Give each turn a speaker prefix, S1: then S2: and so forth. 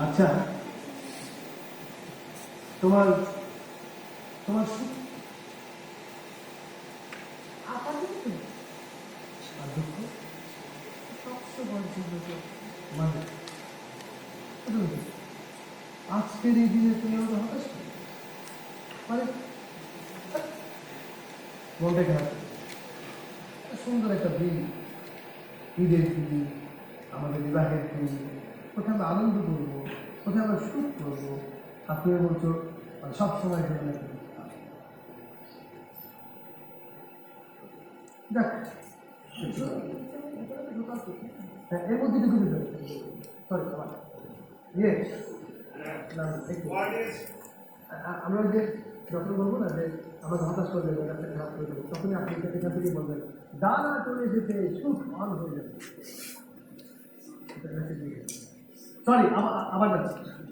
S1: আচ্ছা, তোমার তোমার মানে আজকের এই দিনে তুমি আমাকে হতাশ করো, মানে মনটা খারাপ। সুন্দর একটা দিন, ঈদের দিন, আমাদের বিবাহের দিন, কোথায় আমরা আনন্দ করবো, কোথায় আমরা সুখ করবো, আপনি বলছো সব সময় জন্য দেখ এর মধ্যে ঢুকে দিতে সরি আমার ইয়ে আমরা যে যখন বলবো না যে আমাকে হতাশ করে দেবে, একটা খারাপ করে দেবো, তখনই আপনি এখান থেকে বলবেন ডানা চলে এসেছে, সুখ অন হয়ে যাবে। সরি আবার যাচ্ছে।